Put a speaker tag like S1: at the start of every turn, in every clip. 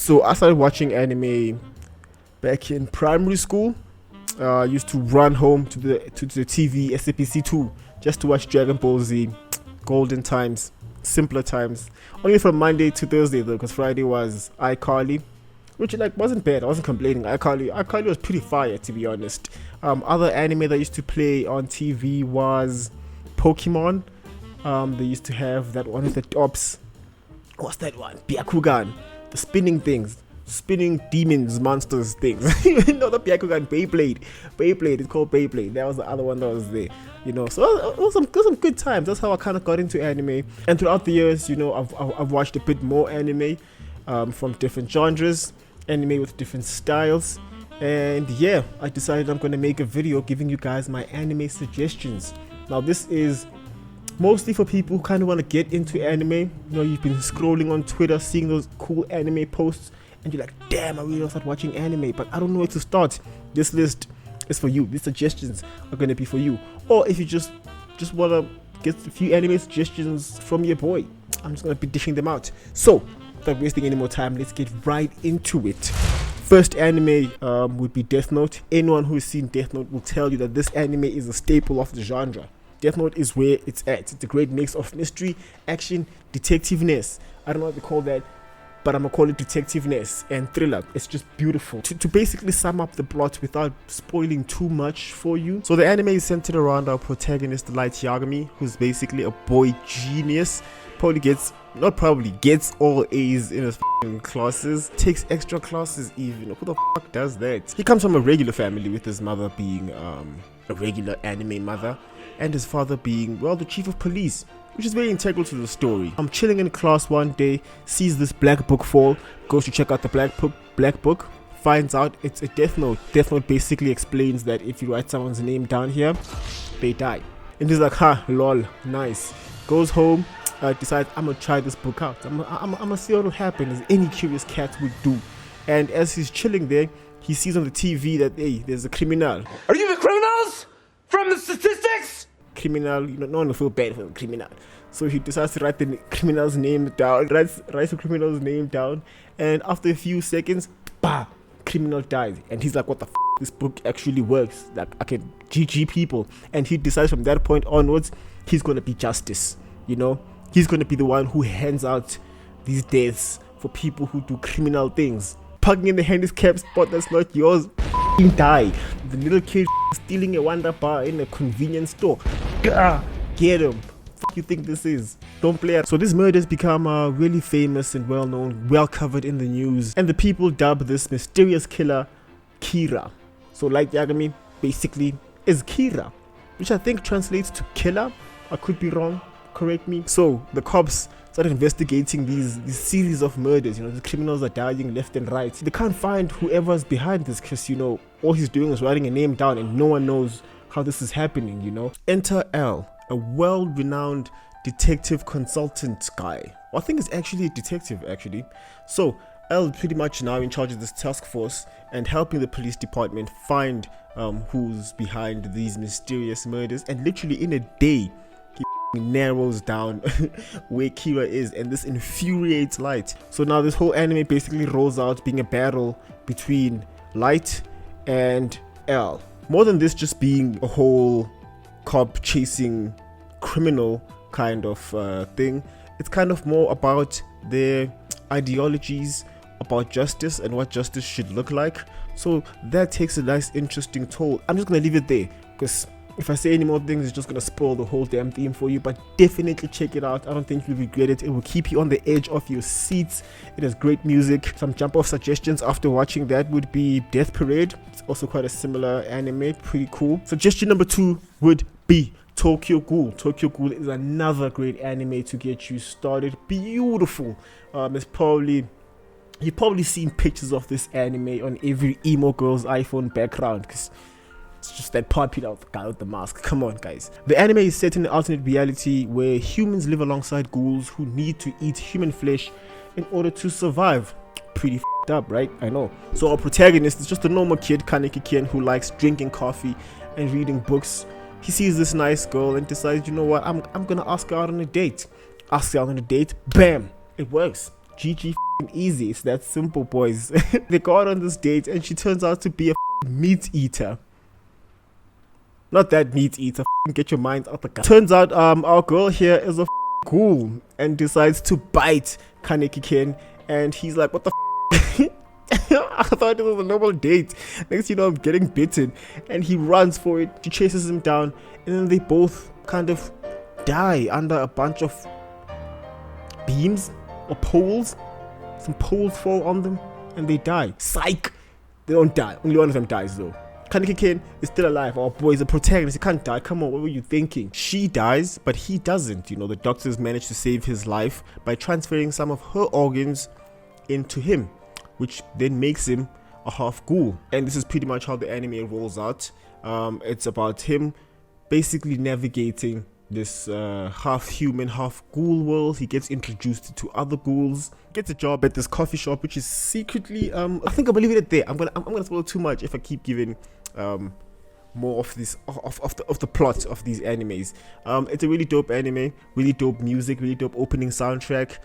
S1: So I started watching anime back in primary school. I used to run home to the TV SAPC 2 just to watch Dragon Ball Z, golden times, simpler times. Only from Monday to Thursday though, because Friday was iCarly, which like wasn't bad. I wasn't complaining. iCarly was pretty fire, to be honest. Other anime that used to play on TV was Pokemon. They used to have that one with the tops. What's that one? Byakugan, the spinning things, spinning demons, monsters things. No, the Byakugan, Beyblade. It's called Beyblade. That was the other one that was there. So it was some good times. That's how I kind of got into anime. And throughout the years, I've watched a bit more anime from different genres, anime with different styles. And yeah, I decided I'm going to make a video giving you guys my anime suggestions. Now this is mostly for people who kind of want to get into anime. You've been scrolling on Twitter, seeing those cool anime posts, and you're like, damn, I really want to start watching anime, but I don't know where to start. This list is for you. These suggestions are going to be for you. Or if you just want to get a few anime suggestions from your boy, I'm just going to be dishing them out. So, without wasting any more time, let's get right into it. First anime would be Death Note. Anyone who has seen Death Note will tell you that this anime is a staple of the genre. Death Note is where it's at. It's a great mix of mystery, action, detectiveness. I don't know what to call that, but I'm gonna call it detectiveness and thriller. It's just beautiful. To basically sum up the plot without spoiling too much for you. So the anime is centered around our protagonist, Light Yagami, who's basically a boy genius. Gets all A's in his classes, takes extra classes even. Who the fuck does that? He comes from a regular family, with his mother being a regular anime mother, and his father being, well, the chief of police, which is very integral to the story. I'm chilling in class one day, sees this black book fall, goes to check out the black book, finds out it's a Death Note. Death Note basically explains that if you write someone's name down here, they die. And he's like, ha, lol, nice. Goes home, decides, I'm gonna try this book out. I'm gonna see what will happen, as any curious cat would do. And as he's chilling there, he sees on the TV that, hey, there's a criminal.
S2: Are you the criminals from the statistics?
S1: Criminal, no one will feel bad for the criminal. So he decides to write the criminal's name down, writes the criminal's name down, and after a few seconds, bah, criminal dies. And he's like, what the f***, this book actually works. Like, I can GG people. And he decides from that point onwards, he's gonna be justice, He's gonna be the one who hands out these deaths for people who do criminal things. Parking in the handicap spot that's not yours, die. The little kid stealing a Wonder Bar in a convenience store, gah, get him. You think this is? Don't play it. So these murders become really famous and well known, well covered in the news, and the people dub this mysterious killer Kira. So Light Yagami basically is Kira, which I think translates to killer. I could be wrong, correct me. So the cops started investigating these series of murders. The criminals are dying left and right. They can't find whoever's behind this, because all he's doing is writing a name down, and no one knows how this is happening. Enter L, a well-renowned detective consultant guy. Well, I think it's actually a detective, actually. So L is pretty much now in charge of this task force and helping the police department find who's behind these mysterious murders. And literally in a day, he narrows down where Kira is, and this infuriates Light. So now this whole anime basically rolls out being a battle between Light and L. More than this just being a whole cop chasing criminal kind of thing, it's kind of more about their ideologies about justice and what justice should look like. So that takes a nice interesting toll. I'm just gonna leave it there, because if I say any more things, it's just gonna spoil the whole damn theme for you. But definitely check it out. I don't think you'll regret it. It will keep you on the edge of your seats. It has great music. Some jump off suggestions after watching that would be Death Parade. It's also quite a similar anime, pretty cool. Suggestion number 2 would be Tokyo Ghoul. Tokyo Ghoul is another great anime to get you started. Beautiful. You've probably seen pictures of this anime on every emo girl's iPhone background, because it's just that popular guy with the mask. Come on, guys. The anime is set in an alternate reality where humans live alongside ghouls who need to eat human flesh in order to survive. Pretty f***ed up, right? I know. So our protagonist is just a normal kid, Kaneki-ken, who likes drinking coffee and reading books. He sees this nice girl and decides, you know what, I'm gonna ask her out on a date. Asks her out on a date, bam, it works. GG easy. It's that simple, boys. They go out on this date and she turns out to be a meat eater. Not that meat eater. Get your mind out the guy. Turns out our girl here is a ghoul and decides to bite Kaneki-ken, and he's like, what the I thought it was a normal date. Next you know, I'm getting bitten, and he runs for it. She chases him down, and then they both kind of die under a bunch of beams or poles. Some poles fall on them and they die. Psych! They don't die. Only one of them dies though. Kaneki-ken is still alive. Our boy is a protagonist. He can't die. Come on, what were you thinking? She dies, but he doesn't. You know, the doctors managed to save his life by transferring some of her organs into him, which then makes him a half ghoul. And this is pretty much how the anime rolls out. It's about him basically navigating this half human, half ghoul world. He gets introduced to other ghouls, gets a job at this coffee shop, which is secretly I think I'm gonna leave it there. I'm gonna spoil too much if I keep giving more of this of the plot of these animes. It's a really dope anime, really dope music, really dope opening soundtrack.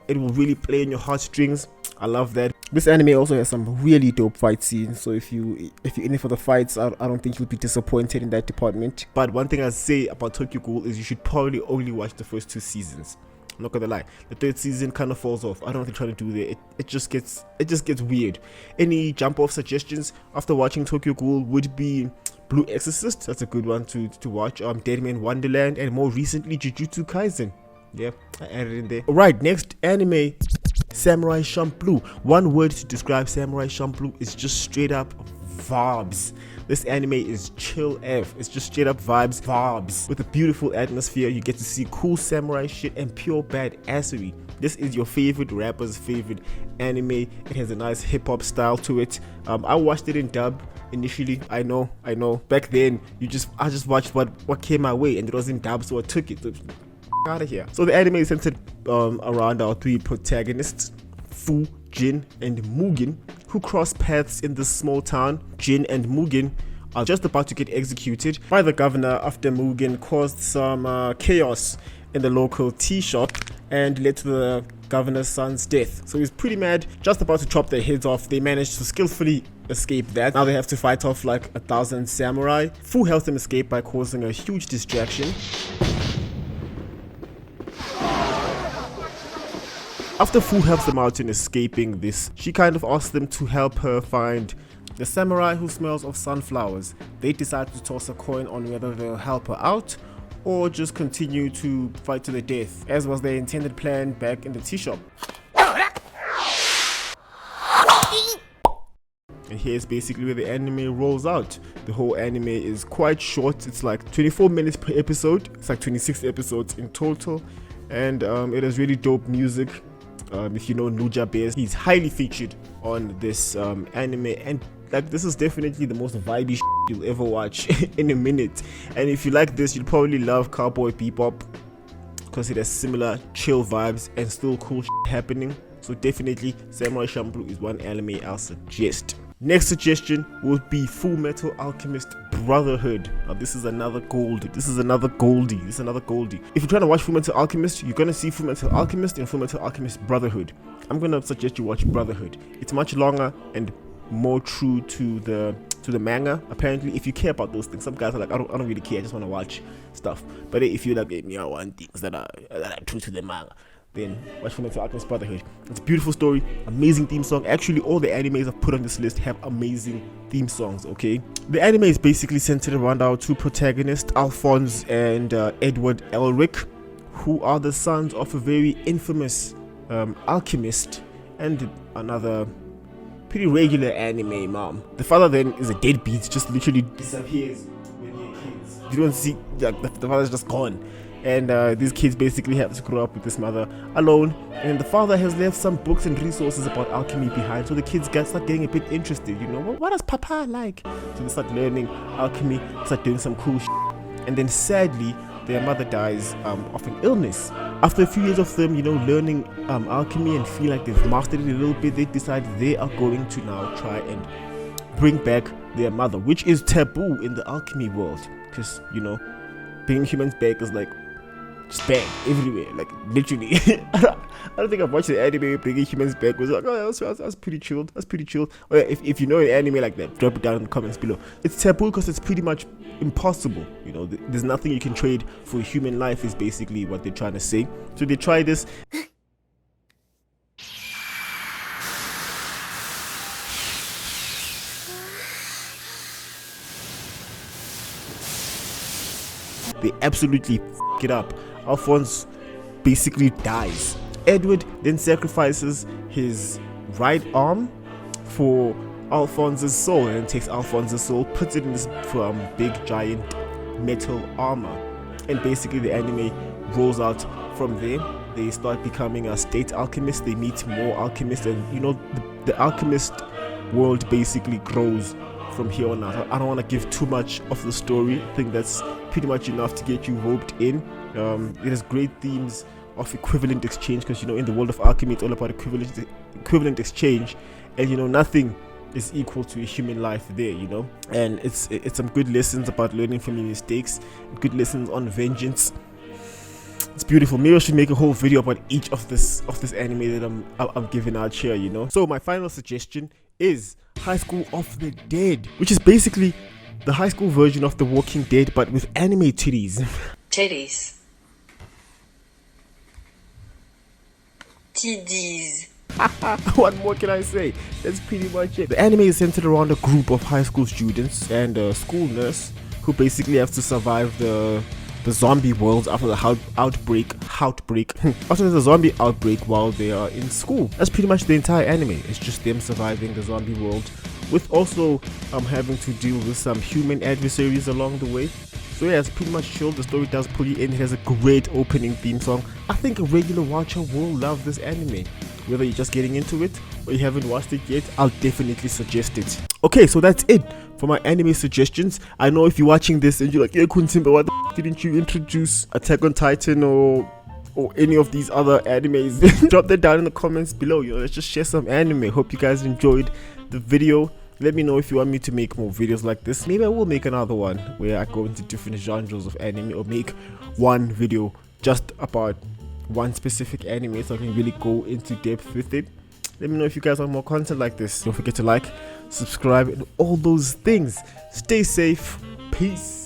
S1: It will really play in your heartstrings. I love that. This anime also has some really dope fight scenes, so if you're in it for the fights, I don't think you'll be disappointed in that department. But one thing I say about Tokyo Ghoul is you should probably only watch the first 2 seasons. I'm not gonna lie, the 3rd season kind of falls off. I don't know what they're trying to do there. It just gets weird. Any jump off suggestions after watching Tokyo Ghoul would be Blue Exorcist. That's a good one to watch. Deadman Wonderland, and more recently Jujutsu Kaisen. Yeah, I added in there. Alright, next anime, Samurai Champloo. One word to describe Samurai Champloo is just straight up vibes. This anime is chill F. It's just straight up vibes. With a beautiful atmosphere, you get to see cool samurai shit and pure badassery. This is your favorite rapper's favorite anime. It has a nice hip-hop style to it. I watched it in dub initially. I know. Back then, I just watched what came my way, and it was in dub, so I took it. So, out of here. So the anime is centered around our 3 protagonists, Fu, Jin, and Mugen, who cross paths in this small town. Jin and Mugen are just about to get executed by the governor after Mugen caused some chaos in the local tea shop and led to the governor's son's death. So he's pretty mad, just about to chop their heads off. They managed to skillfully escape that. Now they have to fight off like 1,000 samurai. Fu helps them escape by causing a huge distraction. After Fu helps them out in escaping this, she kind of asks them to help her find the samurai who smells of sunflowers. They decide to toss a coin on whether they'll help her out or just continue to fight to the death, as was their intended plan back in the tea shop. And here's basically where the anime rolls out. The whole anime is quite short. It's like 24 minutes per episode. It's like 26 episodes in total. And it has really dope music. If you know Nuja Bears, he's highly featured on this anime, and like this is definitely the most vibey you'll ever watch in a minute. And if you like this, you'll probably love Cowboy Bebop because it has similar chill vibes and still cool happening. So definitely Samurai Champloo is one anime I'll suggest. Next suggestion would be Fullmetal Alchemist Brotherhood. Now this is another goldie. This is another goldie. If you're trying to watch Fullmetal Alchemist, you're gonna see Fullmetal Alchemist and Fullmetal Alchemist Brotherhood. I'm gonna suggest you watch Brotherhood. It's much longer and more true to the manga. Apparently, if you care about those things, some guys are like, I don't really care. I just want to watch stuff. But if you like, I want things that are true to the manga, then watch Fullmetal Alchemist Brotherhood. It's a beautiful story, amazing theme song. Actually, all the animes I've put on this list have amazing theme songs, okay? The anime is basically centered around our 2 protagonists, Alphonse and Edward Elric, who are the sons of a very infamous alchemist and another pretty regular anime mom. The father then is a deadbeat, just literally disappears when they're kids. You don't see, like, the father's just gone. And these kids basically have to grow up with this mother alone, and the father has left some books and resources about alchemy behind, so the kids start getting a bit interested. You know, what does papa like? So they start learning alchemy, start doing some cool shit. And then sadly their mother dies of an illness. After a few years of them, learning alchemy and feel like they've mastered it a little bit, they decide they are going to now try and bring back their mother, which is taboo in the alchemy world, because bringing humans back is like just bang everywhere, like literally. I don't think I've watched an anime bringing humans back. Was like, oh, that's pretty chilled. That's pretty chilled. Oh, yeah, if you know an anime like that, drop it down in the comments below. It's taboo because it's pretty much impossible. You know, there's nothing you can trade for human life. Is basically what they're trying to say. So they try this. They absolutely f it up. Alphonse basically dies. Edward then sacrifices his right arm for Alphonse's soul, and takes Alphonse's soul, puts it in this big giant metal armor, and basically the anime rolls out from there. They start becoming a state alchemist. They meet more alchemists, and you know, the alchemist world basically grows from here on out. I don't want to give too much of the story. I think that's pretty much enough to get you roped in. It has great themes of equivalent exchange, because you know, in the world of alchemy, it's all about equivalent exchange, and you know, nothing is equal to a human life there, you know. And it's some good lessons about learning from your mistakes, good lessons on vengeance. It's beautiful. Maybe I should make a whole video about each of this anime that I'm giving out here, you know. So my final suggestion is High School of the Dead, which is basically the high school version of The Walking Dead, but with anime titties.
S3: Titties. Titties.
S1: What more can I say? That's pretty much it. The anime is centered around a group of high school students and a school nurse who basically have to survive the zombie world after the outbreak after the zombie outbreak while they are in school. That's pretty much the entire anime. It's just them surviving the zombie world, with also having to deal with some human adversaries along the way. So yeah, it's pretty much chill. The story does pull you in. It has a great opening theme song. I think a regular watcher will love this anime. Whether you're just getting into it or you haven't watched it yet, I'll definitely suggest it. Okay, so that's it for my anime suggestions. I know if you're watching this and you're like, yeah, Kuntim, but what the f didn't you introduce Attack on Titan or any of these other animes? Drop that down in the comments below. You know, let's just share some anime. Hope you guys enjoyed the video. Let me know if you want me to make more videos like this. Maybe I will make another one where I go into different genres of anime, or make one video just about one specific anime so I can really go into depth with it. Let me know if you guys want more content like this. Don't forget to like, subscribe, and all those things. Stay safe. Peace.